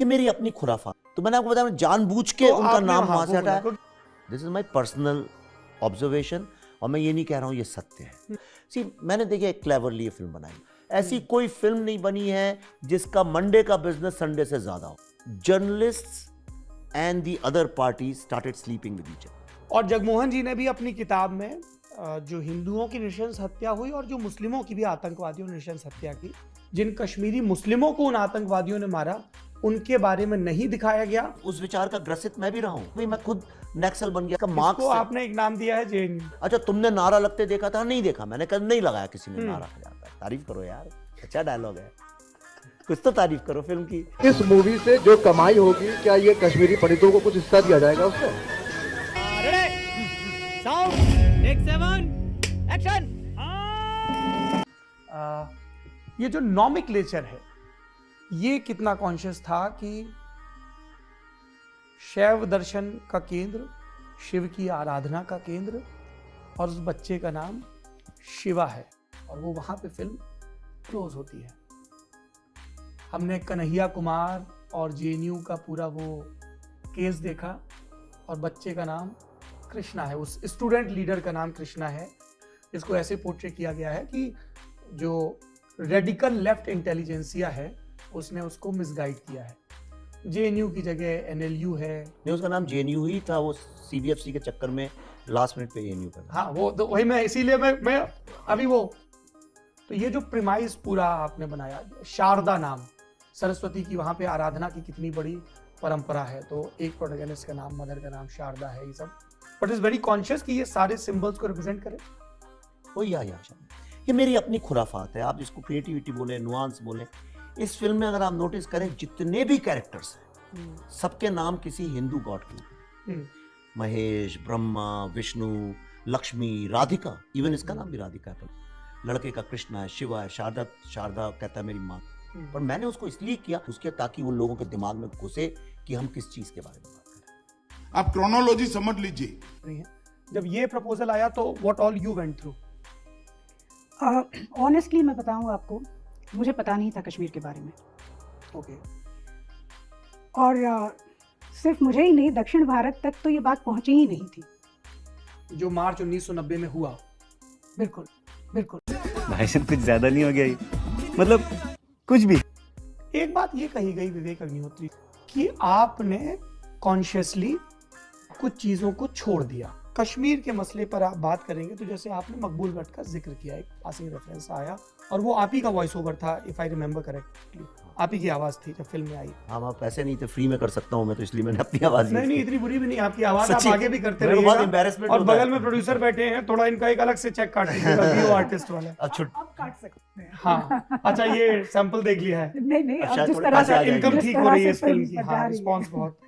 ये मेरी अपनी खुराफात। तो मैंने आपको बताया, जानबूझ के तो उनका नाम हाँ, वहां से वो हटाया। बोला, this is my personal observation, और मैं ये नहीं कह रहा हूं ये सत्य है। सी, मैंने देखिए एक क्लेवरली ये फिल्म बनाई। ऐसी कोई फिल्म नहीं बनी है जिसका मंडे का बिजनेस संडे से ज्यादा हो। Journalist and the other party started sleeping with each other. और जगमोहन जी ने भी अपनी किताब में जो हिंदुओं की नृशंस हत्या हुई और जो मुस्लिमों की भी आतंकवादियों ने नृशंस हत्या की, जिन कश्मीरी मुस्लिमों को उन आतंकवादियों ने मारा, उनके बारे में नहीं दिखाया गया। उस विचार का ग्रसित मैं भी रहा हूं भाई, मैं खुद नक्सल बन गया। मार्क्स इसको आपने एक नाम दिया है जेएनयू। अच्छा, तुमने नारा लगते देखा था? नहीं देखा मैंने, कल नहीं लगाया किसी ने नारा जाता। तारीफ करो यार, अच्छा डायलॉग है, कुछ तो तारीफ करो फिल्म की। इस मूवी से जो कमाई होगी, क्या ये कश्मीरी पंडितों को कुछ हिस्सा दिया जाएगा उससे? ये जो नॉमेक्लेचर है, ये कितना कॉन्शियस था कि शैव दर्शन का केंद्र, शिव की आराधना का केंद्र, और उस बच्चे का नाम शिवा है, और वो वहां पे फिल्म क्लोज होती है। हमने कन्हैया कुमार और जेएनयू का पूरा वो केस देखा, और बच्चे का नाम कृष्णा है, उस स्टूडेंट लीडर का नाम कृष्णा है। इसको ऐसे पोर्ट्रे किया गया है कि जो रेडिकल लेफ्ट इंटेलिजेंसिया है उसने उसको मिसगाइड किया है। जेएनयू की जगह एनएलयू है। नहीं, उसका नाम जेएनयू ही था, वो सीबीएफसी के चक्कर में लास्ट मिनट पे एएनयू कर। हाँ, वो तो वही मैं इसीलिए मैं अभी वो, तो ये जो प्रिमाइस पूरा आपने बनाया, शारदा नाम, सरस्वती की वहां पे आराधना की कितनी बड़ी परंपरा है, तो एक प्रोटैगनिस्ट का नाम, मदर का नाम शारदा है, ये सब, बट इज वेरी कॉन्शियस कि ये सारे सिंबल्स को रिप्रेजेंट करे। ओ या ये मेरी अपनी खुराफात है, आप जिसको क्रिएटिविटी बोले, नुआंस बोले। इस फिल्म में अगर आप नोटिस करें, जितने भी कैरेक्टर्स हैं सबके नाम किसी हिंदू गॉड के, महेश, ब्रह्मा, विष्णु, लक्ष्मी, राधिका, इवन इसका नाम भी राधिका है। लड़के का कृष्णा है, शिवा है, शारदा कहता है मेरी माँ। पर मैंने उसको इसलिए किया उसके ताकि वो लोगों के दिमाग में घुसे कि हम किस चीज के बारे में बात करें। आप क्रोनोलॉजी समझ लीजिए। जब ये प्रपोजल आया तो what all you went through? Honestly मैं बताऊं आपको, मुझे पता नहीं था कश्मीर के बारे में। ओके। और सिर्फ मुझे ही नहीं, दक्षिण भारत तक तो ये बात पहुंची ही नहीं थी। जो मार्च 1990 में हुआ। बिल्कुल बिल्कुल। भाई साहब कुछ ज्यादा नहीं हो गया ये? मतलब कुछ भी। एक बात ये कही गई विवेक अग्निहोत्री कि आपने कॉन्शियसली कुछ चीजों को छोड़ दिया। कश्मीर के मसले पर आप बात करेंगे तो जैसे आपने मकबूल भट्ट का जिक्र किया, एक पासिंग रेफरेंस आया, और वो आप ही का वॉइस ओवर था, इफ आई रिमेंबर करेक्टली, आप ही की आवाज थी जब फिल्म में आई। हाँ, आप पैसे नहीं थे, फ्री में कर सकता हूँ मैं, तो इसलिए मैंने अपनी आवाज नहीं, इतनी बुरी भी नहीं आपकी आवाज, आप सच्ची? आगे भी करते मेरे को बहुत रहिएगा। embarrassment और होता है। बगल में प्रोड्यूसर बैठे हैं, थोड़ा इनका एक अलग से चेक काट लीजिएगा, वीडियो आर्टिस्ट वाला। अब अब काट सकते हैं। हाँ, अच्छा, ये सैंपल देख लिया है? नहीं नहीं, अब अब शायद जिस थोड़े तरह पैसे आ से जाएंगे। इनकम जिस ठीक हो तरह रही है से इस फिल्म फिल्म की। बन हाँ, रही है। रिस्पॉन्स बहुत।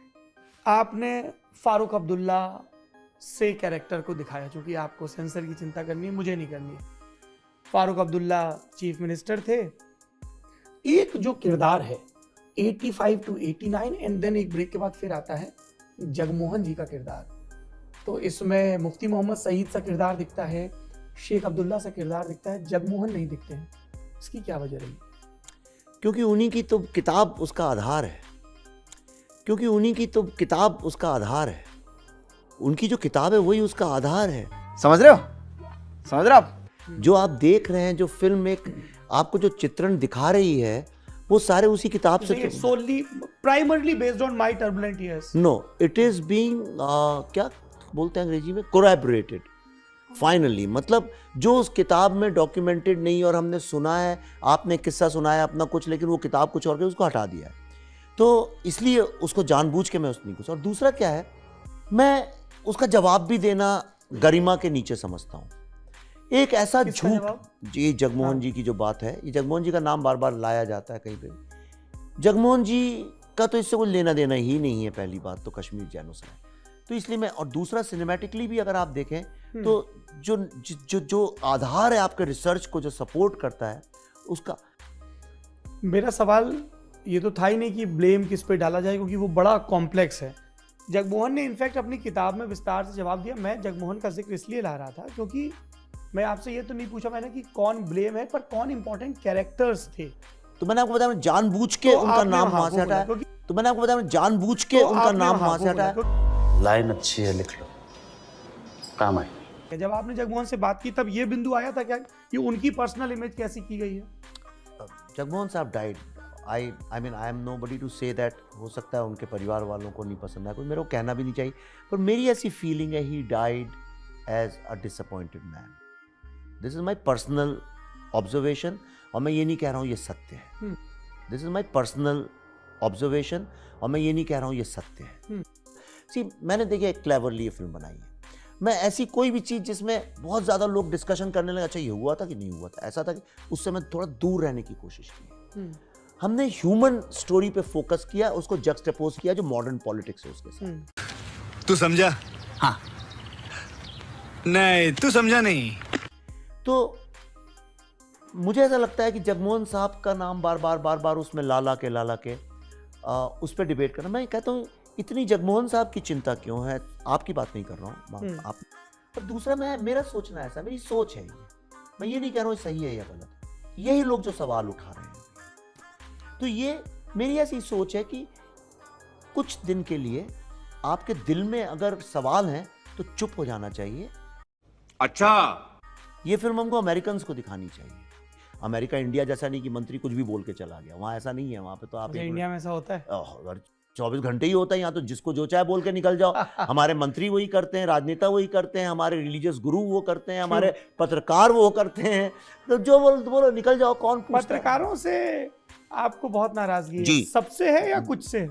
आपने फारूक अब्दुल्ला से कैरेक्टर को दिखाया, क्योंकि आपको सेंसर की चिंता करनी है, मुझे नहीं करनी है। फारूक अब्दुल्ला चीफ मिनिस्टर थे। एक जो किरदार है 85 to 89 एंड देन एक ब्रेक के बाद फिर आता है जगमोहन जी का किरदार। तो इसमें मुफ्ती मोहम्मद सईद सा किरदार दिखता है, शेख अब्दुल्ला सा किरदार दिखता है, जगमोहन नहीं दिखते हैं। इसकी क्या वजह रही? क्योंकि उन्हीं की तो किताब उसका आधार है। क्योंकि उन्हीं की तो किताब उसका आधार है। उनकी जो किताब है वही उसका आधार है। समझ रहे हो? समझ रहे हो आप? जो आप देख रहे हैं, जो फिल्म एक आपको जो चित्रण दिखा रही है, वो सारे उसी किताब से। solely primarily based on my turbulent years. No, it is being क्या बोलते हैं अंग्रेजी में, कोलैबोरेटेड फाइनली। मतलब जो उस किताब में डॉक्यूमेंटेड नहीं और हमने सुना है, आपने किस्सा सुनाया अपना कुछ, लेकिन वो किताब कुछ और के उसको हटा दिया है, तो इसलिए उसको जानबूझ के मैं उसने कुछ। और दूसरा क्या है, मैं उसका जवाब भी देना गरिमा के नीचे समझता हूँ। एक ऐसा किसका झूठ, जवाब? ये जगमोहन जी की जो बात है, ये जगमोहन जी का नाम बार बार लाया जाता है कहीं पे। जगमोहन जी का तो इससे कोई लेना देना ही नहीं है, पहली बात तो कश्मीर जेनोसाइड। तो इसलिए मैं, और दूसरा सिनेमैटिकली भी अगर आप देखें तो जो जो जो आधार है आपके रिसर्च को, जो सपोर्ट करता है उसका। मेरा सवाल ये तो था ही नहीं कि ब्लेम किस पे डाला जाए, क्योंकि वो बड़ा कॉम्प्लेक्स है। जगमोहन ने इनफैक्ट अपनी किताब में विस्तार से जवाब दिया। मैं जगमोहन का जिक्र इसलिए ला रहा था क्योंकि मैं आपसे ये तो नहीं पूछा मैंने कि कौन ब्लेम है, पर कौन इंपॉर्टेंट कैरेक्टर्स थे। तो मैंने आपको बताया, जानबूझ के तो उनका आपने नाम वहाँ वहां से वो बोला, हटाया। क्योंकि तो मैंने आपको बताया जानबूझ के तो उनका आपने नाम वहाँ वहां से वो बोला, हटाया। लाइन अच्छी है, लिख लो, काम आए। जब आपने जगमोहन से बात की तब ये बिंदु आया था क्या कि उनकी पर्सनल इमेज कैसी की गई है? जगमोहन साहब died, I mean I am nobody to say that. हो सकता है उनके परिवार वालों को नहीं पसंद आया, कोई मेरे को कहना भी नहीं चाहिए, पर मेरी ऐसी फीलिंग है he died as a disappointed man. This is my personal observation, और मैं ये नहीं कह रहा हूँ ये सत्य है। This is my personal observation, और मैं ये नहीं कह रहा हूँ ये सत्य है। सी, मैंने देखिए एक क्लेवरली ये फिल्म बनाई है। मैं ऐसी कोई भी चीज़ जिसमें बहुत ज़्यादा लोग डिस्कशन करने लगे, अच्छा ये हुआ था कि नहीं हुआ था, ऐसा था कि, उससे मैं थोड़ा दूर रहने की कोशिश की। हमने ह्यूमन स्टोरी पे फोकस किया, उसको जक्सटेपोज किया जो मॉडर्न पॉलिटिक्स है उसके साथ। तू समझा? हाँ। नहीं, तू समझा नहीं। तो मुझे ऐसा लगता है कि जगमोहन साहब का नाम बार बार उसमें ला के उस पर डिबेट करना, मैं कहता हूँ इतनी जगमोहन साहब की चिंता क्यों है? आपकी बात नहीं कर रहा हूँ आप। और दूसरा, मेरा सोचना ऐसा, मेरी सोच है ये, मैं ये नहीं कह रहा हूँ सही है या गलत, यही लोग जो सवाल उठा रहे हैं। तो ये मेरी ऐसी सोच है कि कुछ दिन के लिए आपके दिल में अगर सवाल हैं तो चुप हो जाना चाहिए। अच्छा, ये फिल्म हमको अमेरिकन्स को दिखानी चाहिए। अमेरिका इंडिया जैसा नहीं कि मंत्री कुछ भी बोल के चला गया, वहाँ ऐसा नहीं है। वहाँ पे तो आप इंडिया में ऐसा होता है, अगर 24 घंटे ही होता है, यहाँ तो जिसको जो चाहे बोल के निकल जाओ। हमारे मंत्री वही करते हैं, राजनेता वही करते हैं, हमारे रिलीजियस गुरु वो करते हैं, हमारे पत्रकार वो करते हैं, तो जो बोलो निकल जाओ, कौन पूछता है? पत्रकारों से आपको बहुत नाराजगी जी। है, सबसे है या कुछ से है?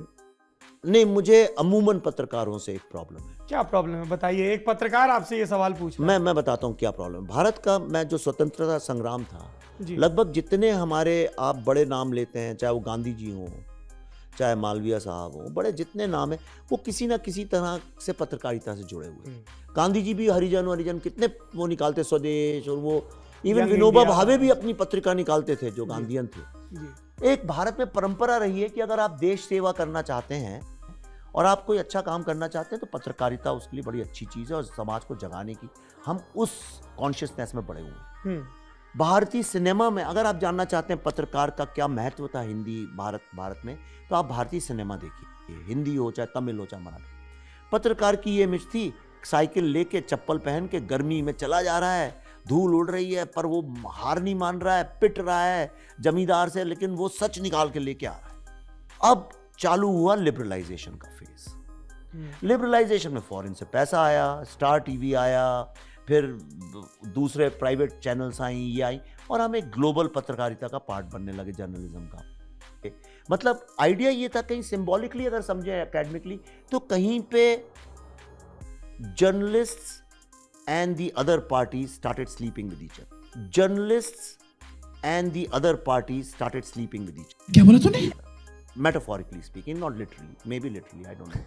नहीं, मुझे अमूमन पत्रकारों से एक प्रॉब्लम है। क्या प्रॉब्लम है बताइए, एक पत्रकार आपसे ये सवाल पूछ रहा है। मैं बताता हूँ क्या प्रॉब्लम है। भारत का मैं जो स्वतंत्रता संग्राम था, जी। लगभग जितने हमारे आप बड़े नाम लेते हैं, चाहे वो गांधी जी हों, चाहे मालवीय साहब हों, बड़े जितने नाम हैं, वो किसी ना किसी तरह से पत्रकारिता से जुड़े हुए हैं। गांधी जी भी हरिजन कितने वो निकालते, स्वदेश, और वो इवन यंग विनोबा इंडिया। भावे भी अपनी पत्रिका निकालते थे जो गांधीयन थे। जी। एक भारत में परंपरा रही है कि अगर आप देश सेवा करना चाहते हैं और आप कोई अच्छा काम करना चाहते हैं तो पत्रकारिता उसके लिए बड़ी अच्छी चीज़ है, और समाज को जगाने की हम उस कॉन्शियसनेस में बड़े हुए हैं। भारतीय सिनेमा में अगर आप जानना चाहते हैं पत्रकार का क्या महत्व था हिंदी भारत में, तो आप भारतीय सिनेमा देखिए, हिंदी हो चाहे तमिल हो चाहे मराठी। पत्रकार की ये इमेज थी, साइकिल लेके चप्पल पहन के गर्मी में चला जा रहा है, धूल उड़ रही है, पर वो हार नहीं मान रहा है, पिट रहा है जमींदार से, लेकिन वो सच निकाल के लेके आ रहा है। अब चालू हुआ लिबरलाइजेशन का फेज। लिबरलाइजेशन में फॉरेन से पैसा आया, स्टार टीवी आया, फिर दूसरे प्राइवेट चैनल्स आई, ये आई, और हम एक ग्लोबल पत्रकारिता का पार्ट बनने लगे, जर्नलिज्म का। मतलब आइडिया ये था, कहीं सिंबॉलिकली अगर समझे एकेडमिकली, तो कहीं पे journalists and the other parties started sleeping with each other. Journalists and the other parties started sleeping with each other. क्या बोला तूने? Metaphorically speaking, not literally. Maybe literally, I don't know.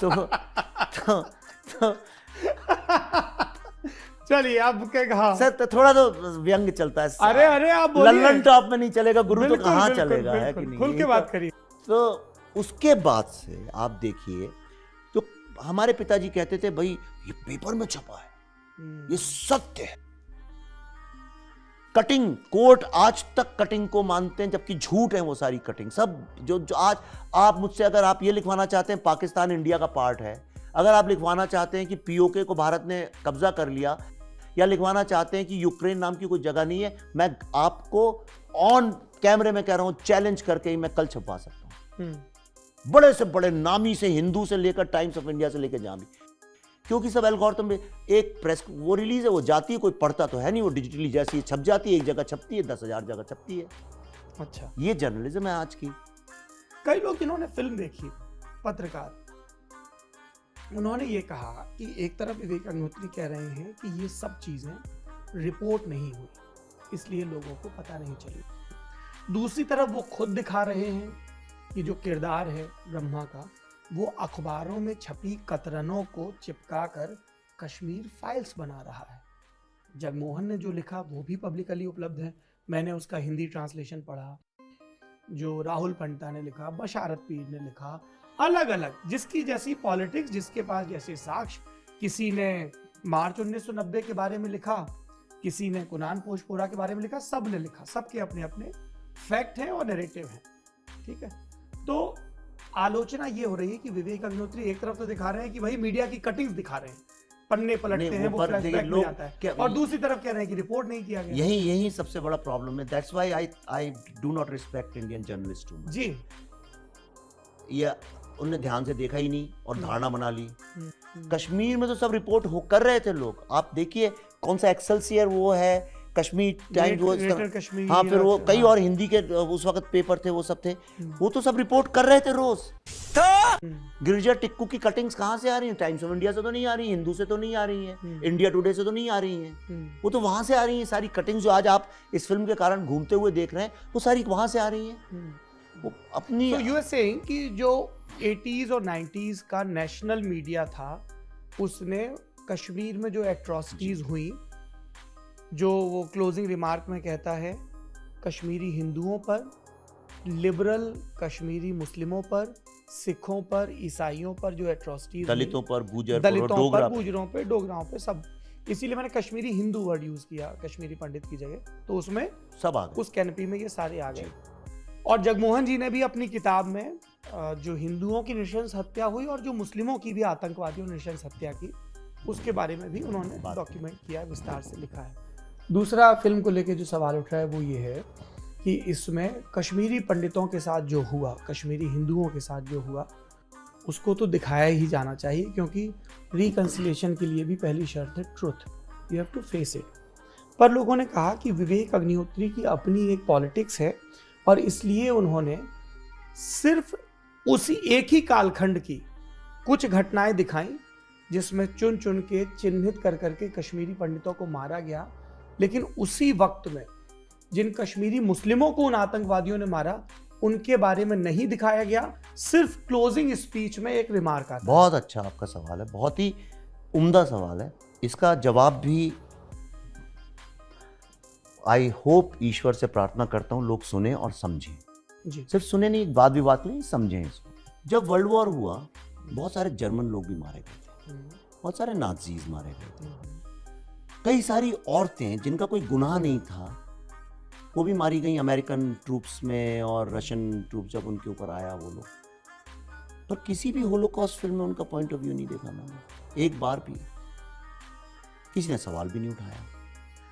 तो चलिए अब क्या कहा सर, तो थोड़ा तो व्यंग चलता है। अरे आप बोलिए। लल्लन टॉप में नहीं चलेगा, गुरु तो बिल्कुल, कहाँ बिल्कुल, चलेगा, है बिल्कुल, कि नहीं? खुल के बात करिए। तो उसके बाद से आप देखिए, जो हमारे पिताजी कहते थे, भाई ये पेपर में छपा है, ये सत्य है। कटिंग, कोर्ट आज तक कटिंग को मानते हैं, जबकि झूठ है वो सारी कटिंग। सब जो आज आप मुझसे, अगर आप ये लिखवाना चाहते हैं पाकिस्तान इंडिया का पार्ट है, अगर आप लिखवाना चाहते हैं कि पीओके को भारत ने कब्जा कर लिया, या लिखवाना चाहते हैं कि यूक्रेन नाम की कोई जगह नहीं है, मैं आपको ऑन कैमरे में कह रहा हूं, चैलेंज करके ही मैं कल छपवा सकता हूं। बड़े से बड़े नामी से, हिंदू से लेकर टाइम्स ऑफ इंडिया से लेकर जहां भी, क्योंकि सब एल्गोरिथम में एक प्रेस वो रिलीज है, वो जाती है, कोई पढ़ता तो है नहीं, वो डिजिटली जैसी छप जाती है, एक जगह छपती है, 10,000 जगह छपती है। अच्छा, ये जर्नलिज्म है आज की। कई लोग जिन्होंने फिल्म देखी, पत्रकार, उन्होंने ये कहा कि एक तरफ विवेक अग्निहोत्री कह रहे हैं कि ये सब चीजें रिपोर्ट नहीं हुई, इसलिए लोगों को पता नहीं चली। दूसरी तरफ वो खुद दिखा रहे हैं कि जो किरदार है ब्रह्मा का, वो अखबारों में छपी कतरनों को चिपका कर कश्मीर फाइल्स बना रहा है। जगमोहन ने जो लिखा वो भी पब्लिकली उपलब्ध है, मैंने उसका हिंदी ट्रांसलेशन पढ़ा। जो राहुल पंडिता ने लिखा, बशारत पीर ने लिखा, अलग अलग, जिसकी जैसी पॉलिटिक्स, जिसके पास जैसे साक्ष्य। किसी ने मार्च 1990 के बारे में लिखा, किसी ने कुनान पोशपोरा के बारे में लिखा, सब ने लिखा, सबके अपने अपने फैक्ट हैं और नैरेटिव हैं। ठीक है, तो आलोचना ये हो रही है कि विवेक अग्निहोत्री एक तरफ तो दिखा रहे हैं कि भाई मीडिया की कटिंग्स दिखा रहे हैं, पन्ने पलटते नहीं, हैं, वो वो पर फ्लैशबैक में लोग आता है, क्या- और दूसरी तरफ कह रहे हैं कि रिपोर्ट नहीं किया गया। यही सबसे बड़ा प्रॉब्लम है। That's why I do not respect Indian journalist too much. जी ये उन्होंने ध्यान से देखा ही नहीं और धारणा बना ली। कश्मीर में तो सब रिपोर्ट हो कर रहे थे लोग। आप देखिए कौन सा एक्सेलसियर वो है, कश्मीर टाइम्स वो ग्रेटर कश्मीर, हाँ, फिर वो कई हाँ। और हिंदी के उस वक्त पेपर थे, वो सब थे, वो तो सब रिपोर्ट कर रहे थे रोज। गिरिजा टिक्कू की कटिंग्स कहाँ से आ रही हैं? टाइम्स ऑफ इंडिया से तो नहीं आ रही, हिंदू से तो नहीं आ रही हैं, इंडिया टुडे से तो नहीं आ रही हैं, वो तो वहां से आ रही हैं। सारी कटिंग्स जो आज आप इस फिल्म के कारण घूमते हुए देख रहे हैं, वो सारी वहां से आ रही हैं। वो अपनी तो यू आर सेइंग कि जो 80s और 90s का नेशनल मीडिया था, उसने कश्मीर में जो एट्रॉसिटीज हुई, जो वो क्लोजिंग रिमार्क में कहता है, कश्मीरी हिंदुओं पर, लिबरल कश्मीरी मुस्लिमों पर, सिखों पर, ईसाइयों पर जो एट्रॉसिटीज, दलितों पर, गुजर पर, दलितों डोगरा पर, गुजरों पे, डोगराओं पे, सब, इसीलिए मैंने कश्मीरी हिंदू वर्ड यूज किया कश्मीरी पंडित की जगह, तो उसमें सब आ गए। उस कैनपी में ये सारे आ गए। और जगमोहन जी ने भी अपनी किताब में जो हिंदुओं की नृशंस हत्या हुई और जो मुस्लिमों की भी आतंकवादियों ने नृशंस हत्या की, उसके बारे में भी उन्होंने डॉक्यूमेंट किया है, विस्तार से लिखा है। दूसरा फिल्म को लेके जो सवाल उठ रहा है वो ये है कि इसमें कश्मीरी पंडितों के साथ जो हुआ, कश्मीरी हिंदुओं के साथ जो हुआ, उसको तो दिखाया ही जाना चाहिए, क्योंकि रिकंसिलिएशन के लिए भी पहली शर्त है truth, you have to face it. पर लोगों ने कहा कि विवेक अग्निहोत्री की अपनी एक पॉलिटिक्स है और इसलिए उन्होंने सिर्फ उसी एक ही कालखंड की कुछ घटनाएं दिखाई जिसमें चुन चुन के चिन्हित कर करके कश्मीरी पंडितों को मारा गया, लेकिन उसी वक्त में जिन कश्मीरी मुस्लिमों को उन आतंकवादियों ने मारा उनके बारे में नहीं दिखाया गया, सिर्फ क्लोजिंग स्पीच में एक रिमार्क आता है। बहुत अच्छा आपका सवाल है, बहुत ही उम्दा सवाल है। इसका जवाब भी आई होप, ईश्वर से प्रार्थना करता हूं लोग सुने और समझें। जी, सिर्फ सुने नहीं, एक बात विवाद नहीं, समझें इसको। जब वर्ल्ड वॉर हुआ, बहुत सारे जर्मन लोग भी मारे गए थे, बहुत सारे नाजीज मारे गए थे, कई सारी औरतें जिनका कोई गुनाह नहीं था वो भी मारी गई अमेरिकन ट्रूप्स में, और रशियन ट्रूप्स जब उनके ऊपर आया वो लोग। पर किसी भी होलोकॉस्ट फिल्म में उनका पॉइंट ऑफ व्यू नहीं देखा मैंने, एक बार भी किसी ने सवाल भी नहीं उठाया।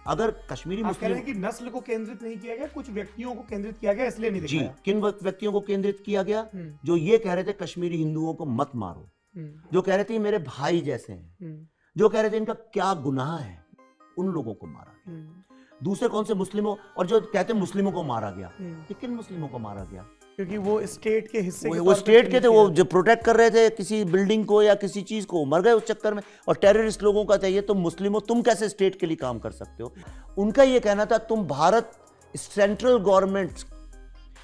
अगर कश्मीरी आप कह रहे मुस्लिम, हैं कि नस्ल को केंद्रित नहीं किया गया, कुछ व्यक्तियों को केंद्रित किया गया, इसलिए नहीं जी, दिखाया। किन व्यक्तियों को केंद्रित किया गया? जो ये कह रहे थे कश्मीरी हिंदुओं को मत मारो, जो कह रहे थे ये मेरे भाई जैसे हैं, जो कह रहे थे इनका क्या गुनाह है, उन लोगों को मारा गया। दूसरे कौन से मुस्लिमों, और जो कहते हैं मुस्लिमों को मारा गया, ये किन मुस्लिमों को मारा गया? क्योंकि वो स्टेट के हिस्से के वो तौर पे स्टेट के थे, चिन्हित वो किया। जो प्रोटेक्ट कर रहे थे किसी बिल्डिंग को या किसी चीज को, मर गए उस चक्कर में। और टेररिस्ट लोगों का चाहिए, तुम मुस्लिमों, तुम कैसे स्टेट के लिए काम कर सकते हो? उनका ये कहना था तुम भारत सेंट्रल गवर्नमेंट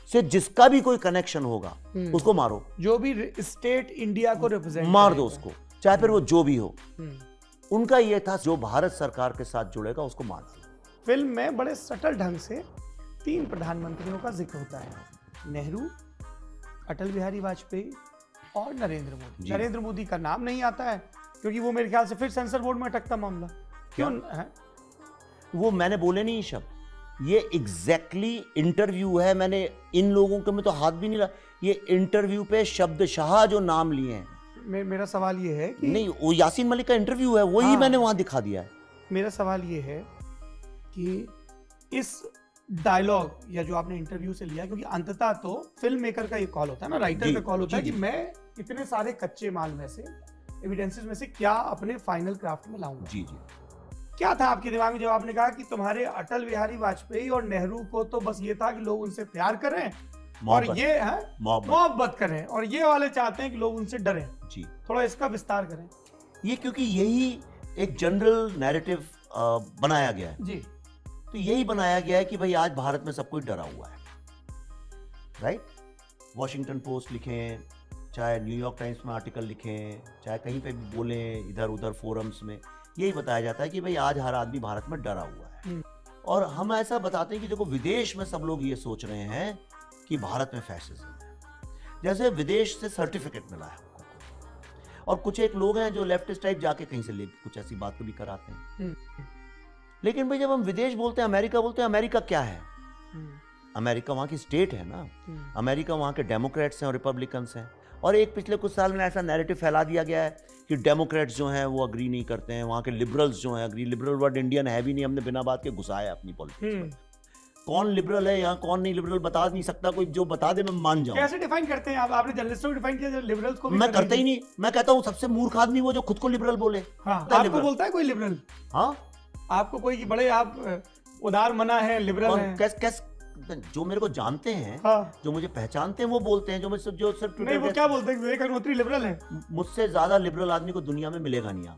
से जिसका भी कोई कनेक्शन होगा उसको मारो, जो भी स्टेट इंडिया को रिप्रेजेंट मार दो उसको, चाहे फिर वो जो भी हो। उनका ये था जो भारत सरकार के साथ जुड़ेगा उसको मार दो। फिल्म में बड़े सटल ढंग से 3 प्रधानमंत्रियों का जिक्र होता है, नेहरू, अटल बिहारी वाजपेयी और नरेंद्र मोदी। नरेंद्र मोदी का नाम नहीं आता है क्योंकि वो मेरे ख्याल से फिर सेंसर बोर्ड में अटकता मामला। क्यों है? वो मैंने बोले नहीं शब्द, ये एग्जैक्टली इंटरव्यू है। मैंने इन लोगों के में तो हाथ भी नहीं लगा, ये इंटरव्यू पे शब्दशाह जो नाम लिए हैं। मेरा सवाल ये है कि नहीं, वो यासीन मलिक का इंटरव्यू है, वही हाँ। मैंने वहां दिखा दिया है। मेरा सवाल ये है कि इस डायलॉग या जो आपने इंटरव्यू से लिया, क्योंकि अंततः तो फिल्म मेकर का ये कॉल होता है ना, राइटर जी, का कॉल होता है जी, कि मैं इतने सारे कच्चे माल में से, एविडेंसेस में से क्या अपने फाइनल क्राफ्ट में लाऊंगा। जी जी। क्या था आपके दिमाग में जब आपने कहा कि तुम्हारे अटल बिहारी वाजपेयी और नेहरू को तो बस ये था कि लोग उनसे प्यार करें और मोहब्बत, ये है मोहब्बत। मोहब्बत करें, और ये वाले चाहते हैं कि लोग उनसे डरें? जी, थोड़ा इसका विस्तार करें। ये क्योंकि यही एक जनरल नैरेटिव बनाया गया है। जी, तो यही बनाया गया है कि भाई आज भारत में सब कोई डरा हुआ है, राइट? वॉशिंगटन पोस्ट लिखें, चाहे न्यूयॉर्क टाइम्स में आर्टिकल लिखें, चाहे कहीं पे भी बोलें, इधर उधर फोरम्स में, यही बताया जाता है कि भाई आज हर आदमी भारत में डरा हुआ है। और हम ऐसा बताते हैं कि देखो विदेश में सब लोग ये सोच रहे हैं कि भारत में फैसिज्म है, जैसे विदेश से सर्टिफिकेट मिला है हमको। और कुछ एक लोग हैं जो लेफ्टिस्ट टाइप जाके कहीं से ले कुछ ऐसी बात कभी कराते हैं। लेकिन भाई जब हम विदेश बोलते हैं, अमेरिका बोलते हैं, अमेरिका क्या है? अमेरिका वहाँ की स्टेट है ना, अमेरिका वहाँ के डेमोक्रेट्स हैं और रिपब्लिकन्स हैं, और एक पिछले कुछ साल में ऐसा नैरेटिव फैला दिया गया है कि डेमोक्रेट्स जो हैं वो अग्री नहीं करते हैं, वहाँ के लिबरल्स जो हैं अग्री, लिबरल वर्ड इंडियन है भी नहीं, हमने बिना बात के घुसाया अपनी पॉलिटिक्स में। कौन लिबरल है यहाँ, कौन नहीं लिबरल बता नहीं सकता, कोई जो बता दे मैं मान जाऊँ। कैसे डिफाइन करते हैं आप? आपने जर्नलिस्टों को डिफाइन किया, लिबरल्स को भी मैं करता ही नहीं, मैं कहता हूँ सबसे मूर्ख आदमी वो जो खुद को लिबरल बोले। हाँ, होता है आपको liberal। बोलता है कोई लिबरल? हाँ, आपको कोई बड़े आप उदार मना है, लिबरल और है? कैस जो मेरे को जानते हैं, हाँ। जो मुझे पहचानते हैं वो बोलते हैं, जो मुझे जो सिर्फ नहीं, वो क्या बोलते हैं? विवेक अग्निहोत्री लिबरल है? मुझसे ज्यादा लिबरल आदमी को दुनिया में मिलेगा नहीं। आप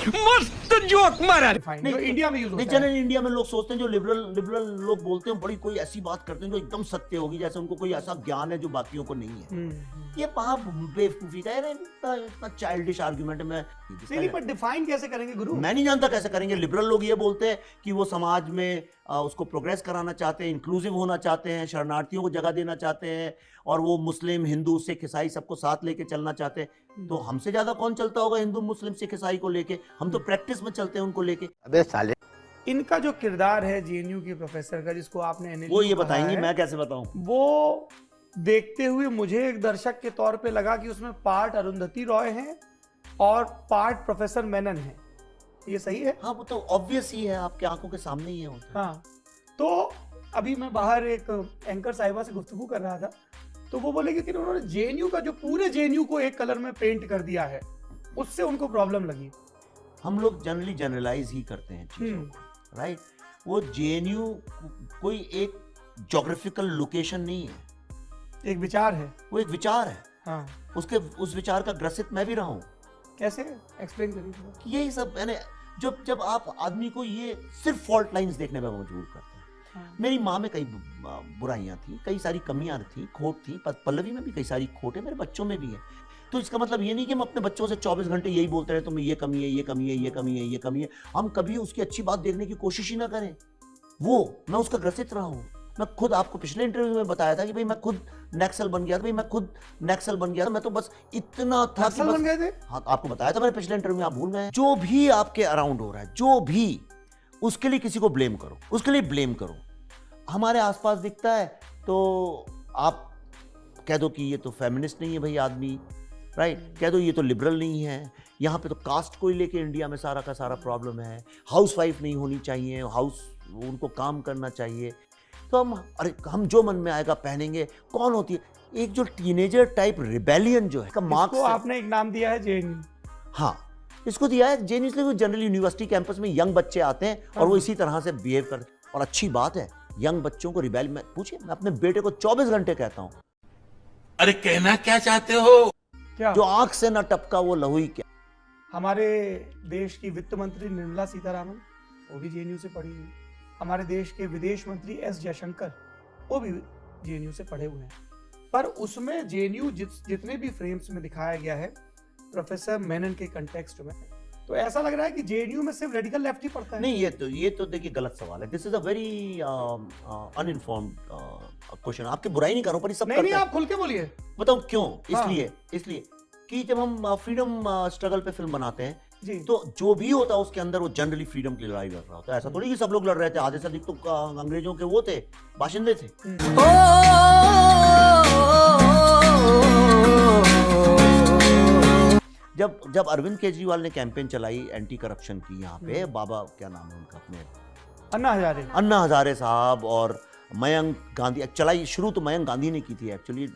मस्त जोक मारा। डिफाइन जो इंडिया में यूज नहीं, होता है। जनरल इंडिया में लोग सोचते हैं जो लिबरल लोग बोलते हैं बड़ी कोई ऐसी बात करते हैं जो एकदम सत्य होगी, जैसे उनको कोई ऐसा ज्ञान है जो बाकियों को नहीं है। ये वहाँ बेवकूफी का है, इतना चाइल्डिश आर्गुमेंट है। नहीं, पर डिफाइन कैसे करेंगे गुरु? मैं नहीं जानता कैसे करेंगे। लिबरल लोग ये बोलते हैं कि वो समाज में उसको प्रोग्रेस कराना चाहते हैं, इंक्लूसिव होना चाहते हैं, शरणार्थियों को जगह देना चाहते हैं, और वो मुस्लिम हिंदू सिख ईसाई सबको साथ लेके चलना चाहते हैं। तो हमसे ज्यादा कौन चलता होगा हिंदू मुस्लिम सिख ईसाई को लेके? हम तो प्रैक्टिस में चलते हैं उनको लेके। अबे साले, इनका जो किरदार है जेएनयू के प्रोफेसर का, जिसको आपने NLU वो ये कहा बताएंगे, है, मैं कैसे बताऊं? वो देखते हुए मुझे एक दर्शक के तौर पे लगा कि उसमें पार्ट अरुंधति रॉय है और पार्ट प्रोफेसर मेनन है। ये सही है? हाँ, वो तो ऑब्वियस ही है, आपके आंखों के सामने ही है होता है। हाँ। तो अभी मैं बाहर एक एंकर साहिबा से गुफ्तगू कर रहा था, तो वो बोले कि उन्होंने जेएनयू का जो पूरे जेएनयू को एक कलर में पेंट कर दिया है, उससे उनको प्रॉब्लम लगी। हम लोग जनरली जनरलाइज ही करते हैं चीजों को, राइट? वो जेएनयू कोई एक ज्योग्राफिकल लोकेशन नहीं है, एक विचार है। वो एक विचार है। हाँ। उस विचार का ग्रसित मैं भी रहा हूँ। कैसे? एक्सप्लेन करिए थोड़ा। यही सब मैंने जब आप आदमी को ये सिर्फ फॉल्ट लाइंस देखने में मजबूर करते हैं। हाँ। मेरी माँ में कई बुराइयां थी, कई सारी कमियां थी, खोट थी, पल्लवी में भी कई सारी खोट है, मेरे बच्चों में भी है। तो इसका मतलब ये नहीं कि हम अपने बच्चों से 24 घंटे यही बोलते रहे तुम्हें ये कमी है, ये कमी है, ये कमी है, ये कमी है। हम कभी उसकी अच्छी बात देखने की कोशिश ही ना करें। मैं उसका ग्रसित रहा हूँ। मैं खुद आपको पिछले इंटरव्यू में बताया था कि भाई मैं खुद नक्सल बन गया था। भाई मैं खुद नक्सल बन गया था। मैं तो बस इतना था कि बन गए थे। हाँ, आपको बताया था मैंने पिछले इंटरव्यू में, आप भूल गए। जो भी आपके अराउंड हो रहा है, जो भी, उसके लिए किसी को ब्लेम करो, उसके लिए ब्लेम करो। हमारे आसपास दिखता है तो आप कह दो कि ये तो फेमिनिस्ट नहीं है भाई आदमी, राइट? कह दो ये तो लिबरल नहीं है। यहाँ पे तो कास्ट को ही लेके इंडिया में सारा का सारा प्रॉब्लम है। हाउस वाइफ नहीं होनी चाहिए, उनको काम करना चाहिए। तो हम जो मन में आएगा पहनेंगे। कौन होती है एक जो टीनेजर टाइप रिबेलियन जो है, इसका मार्क्स आपने एक नाम दिया है जेएनयू। हाँ, इसको दिया है जेएनयू इसलिए वो जनरल यूनिवर्सिटी कैंपस में यंग बच्चे आते हैं और वो इसी तरह से बिहेव करते हैं। और अच्छी बात है, यंग बच्चों को रिबेल में पूछिए, मैं अपने बेटे को 24 घंटे कहता हूँ, अरे कहना क्या चाहते हो? क्या? जो आंख से ना टपका वो लहू ही क्या। हमारे देश की वित्त मंत्री निर्मला सीतारामन, वो भी जेएनयू से पढ़ी हुई। हमारे देश के विदेश मंत्री एस जयशंकर, वो भी जेएनयू से पढ़े हुए हैं। पर उसमें जेएनयू जितने भी फ्रेम्स में दिखाया गया है प्रोफेसर मेनन के कंटेक्स्ट में, तो ऐसा लग रहा है कि जेएनयू में सिर्फ रेडिकल लेफ्ट ही पढ़ता है। नहीं, ये तो देखिए गलत सवाल है। This is a very uninformed question. आपकी बुराई नहीं कर रहा हूं, पर ये सब नहीं, करते आप खुल के बोलिए। बताऊं क्यों? हाँ। इसलिए कि जब हम फ्रीडम स्ट्रगल पे फिल्म बनाते हैं जी। तो जो भी होता है उसके अंदर वो जनरली फ्रीडम की लड़ाई लड़ रहा होता है। ऐसा थोड़ी कि सब लोग लड़ रहे थे। आधे से अधिक तो अंग्रेजों के वो थे, बाशिंदे थे। जब अरविंद केजरीवाल ने कैंपेन चलाई एंटी करप्शन की, यहाँ पे बाबा क्या नाम है उनका, अपने अन्ना हजारे साहब और मयंक गांधी चलाई। शुरू तो मयंक गांधी ने की थी एक्चुअली।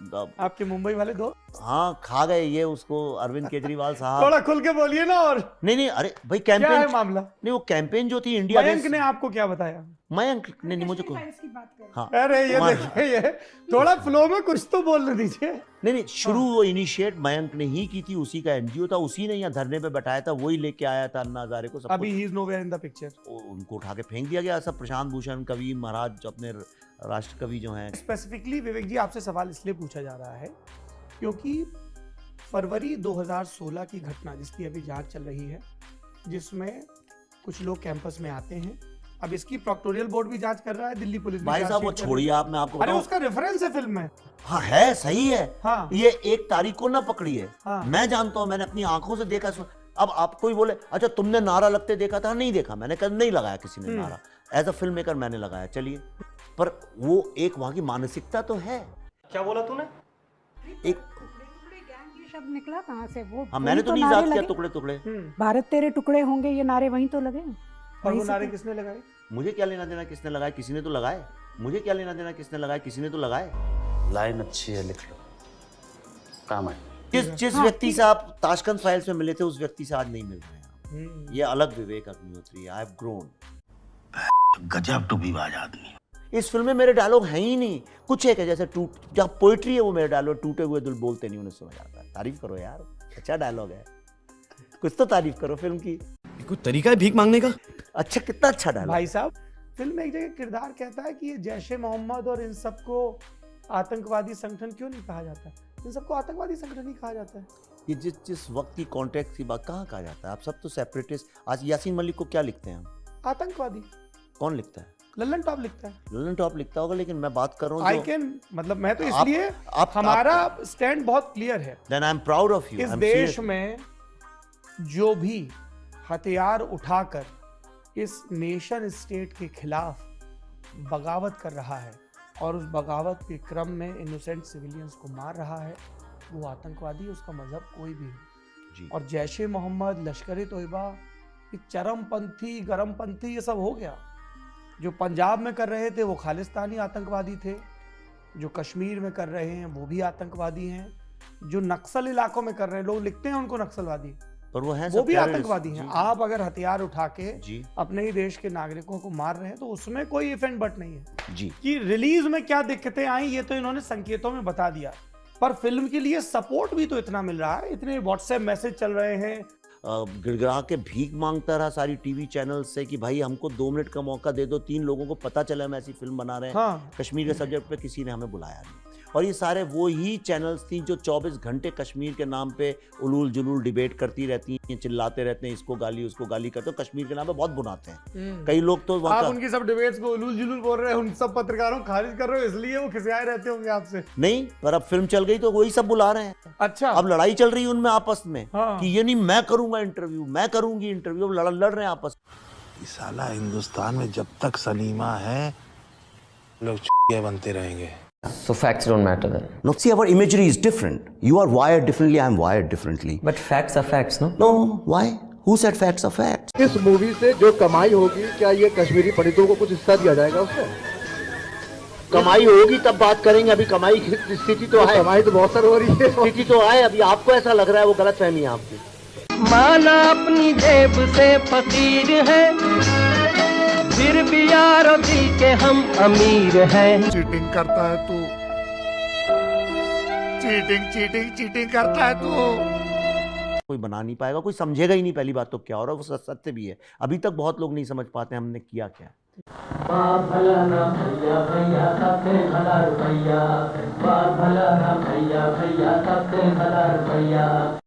आपके मुंबई वाले दो? हाँ, खा गए ये उसको अरविंद केजरीवाल साहब। थोड़ा खुल के बोलिए ना। और नहीं, अरे भाई कैंपेन क्या है मामला? नहीं, वो कैंपेन जो थी इंडिया मयंक ने आपको क्या बताया? मयंक ने नहीं मुझे को, हाँ, अरे ये देखिए, ये थोड़ा फ्लो में कुछ तो बोलने दीजिए। नहीं, शुरू वो इनिशिएट मयंक ने ही की थी। उसी का एनजीओ था, उसी ने यहाँ धरने पे बैठाया था, वही लेके आया था अन्ना हजारे को। सब अभी he is nowhere in the picture. उनको उठा के फेंक दिया गया। सब प्रशांत भूषण कवि महाराज, अपने राष्ट्र कवि जो हैं। स्पेसिफिकली विवेक जी आपसे सवाल इसलिए पूछा जा रहा है क्योंकि फरवरी 2016 की घटना जिसकी अभी जांच चल रही है, जिसमें कुछ लोग कैंपस में आते हैं। अब इसकी प्रोक्टोरियल बोर्ड भी जांच कर रहा है, दिल्ली पुलिस भी। भाई साहब वो छोड़िए आप, मैं आपको अरे बताऊं। उसका रेफरेंस है फिल्म में। हाँ है, सही है। हाँ। ये 1 तारीख को ना पकड़ी है। हाँ। मैं जानता हूँ, मैंने अपनी आंखों से देखा। अब आप कोई बोले अच्छा तुमने नारा लगते देखा था? नहीं देखा मैंने, कल नहीं लगाया किसी ने नारा। एज अ फिल्म मेकर मैंने लगाया, चलिए। पर वो एक वहां की मानसिकता तो है। क्या बोला तूने? एक शब्द निकला कहाँ से वो? हाँ, मैंने वही तो नहीं नारे याद किया लगे। टुकड़े टुकड़े। भारत तेरे टुकड़े होंगे, ये नारे वहीं तो लगे। और वहीं वो से नारे तो- किसने लगाए? मुझे क्या लेना देना किसने लगाए, किसी ने तो लगाए। मुझे क्या लेना देना किसने लगाए, किसी ने तो लगाए। लाइन अच्छी है, लिख लो, काम आए। जिस व्यक्ति से आप ताशकंद फाइल्स में मिले थे उस व्यक्ति से आज नहीं मिल रहे हैं। ये अलग विवेक अग्निहोत्री है। I have grown. गजब टूबीबाज आदमी। इस फिल्म में मेरे डायलॉग हैं ही नहीं। कुछ एक है जैसे टूट, जहाँ पोइट्री है वो मेरे डायलॉग, टूटे हुए दिल बोलते नहीं उन्हें सुना जाता है। तारीफ करो यार, अच्छा डायलॉग है, कुछ तो तारीफ करो फिल्म की। कोई तरीका है भीख मांगने का? अच्छा, कितना अच्छा डायलॉग। भाई साहब, फिल्म में एक जगह किरदार कहता है कि ये जैश-ए मोहम्मद और इन सबको आतंकवादी संगठन क्यों नहीं कहा जाता? इन सबको आतंकवादी संगठन ही कहा जाता है। ये जिस वक्त की कॉन्टेक्स्ट की बात कहाँ कहा जाता है? आप सब तो सेपरेटिस्ट। आज यासीन मलिक को क्या लिखते हैं हम? आतंकवादी कौन लिखता है? लल्लन टॉप लिखता है। ललन टॉप लिखता होगा, लेकिन मैं बात कर रहा हूँ आई कैन, मतलब मैं तो आप- इसलिए आप- हमारा स्टैंड बहुत क्लियर है। Then I am proud of you. इस देश में जो भी हथियार उठाकर इस नेशन स्टेट के खिलाफ बगावत कर रहा है और उस बगावत के क्रम में इनोसेंट सिविलियंस को मार रहा है, वो आतंकवादी, उसका मजहब कोई भी हो। जी। और जैश-ए मोहम्मद, लश्कर-ए-तोयबा, ये चरमपंथी, गरमपंथी, ये सब हो गया। जो पंजाब में कर रहे थे वो खालिस्तानी आतंकवादी थे, जो कश्मीर में कर रहे हैं वो भी आतंकवादी हैं, जो नक्सल इलाकों में कर रहे हैं, लोग लिखते हैं उनको नक्सलवादी, पर वो हैं वो सब भी terrorist। आतंकवादी हैं। जी, आप अगर हथियार उठा के जी अपने ही देश के नागरिकों को मार रहे हैं तो उसमें कोई इफ एंड बट नहीं है। जी। कि रिलीज में क्या दिक्कतें आई ये तो इन्होंने संकेतों में बता दिया, पर फिल्म के लिए सपोर्ट भी तो इतना मिल रहा है, इतने व्हाट्सएप मैसेज चल रहे हैं। गिड़गिड़ा के भीख मांगता रहा सारी टीवी चैनल से कि भाई हमको 2 मिनट का मौका दे दो। 3 लोगों को पता चला हम ऐसी फिल्म बना रहे हैं। हाँ। कश्मीर के सब्जेक्ट पे किसी ने हमें बुलाया नहीं। और ये सारे वो ही चैनल्स थी जो 24 घंटे कश्मीर के नाम पे उलूल जुलूल डिबेट करती रहती हैं, चिल्लाते रहते हैं, इसको गाली उसको गाली करते हो। कश्मीर के नाम पे बहुत बुनाते हैं कई लोग तो वहाँ आप का- उनकी सब डिबेट्स को उलूल जुलूल बोल रहे हैं, उन सब पत्रकारों को खारिज कर रहे हो, इसलिए वो खिसियाए रहते होंगे आपसे। नहीं, पर अब फिल्म चल गई तो वही सब बुला रहे हैं। अच्छा, अब लड़ाई चल रही है उनमें आपस में। हाँ। कि ये नहीं मैं करूंगा इंटरव्यू, मैं करूंगी इंटरव्यू। लड़ रहे हैं आपस में। साला हिंदुस्तान में जब तक सलीमा है लोग बनते रहेंगे। So facts don't matter then. No, see, our imagery is different. You are wired differently, I am wired differently. But facts are facts, no? No, why? Who said facts are facts? इस movie से जो कमाई होगी क्या ये कश्मीरी पंडितों को कुछ हिस्सा दिया जाएगा उसमें? कमाई होगी तब बात करेंगे। अभी कमाई की स्थिति तो है। कमाई तो बहुत सारी हो रही है। स्थिति तो है। अभी आपको ऐसा लग रहा है, वो गलत फहमी है आपकी। माना अपनी जेब से फकीर है, फिर भी यारों दिल के हम अमीर हैं। चीटिंग करता है तू, चीटिंग करता है तू। कोई बना नहीं पाएगा, कोई समझेगा ही नहीं पहली बात तो क्या हो रहा है। वो सत्य भी है। अभी तक बहुत लोग नहीं समझ पाते हमने किया क्या। बाप भला ना भैया भैया सबके भला रुपैया, बाप भला ना भैया भैया सबके भला रुपैया।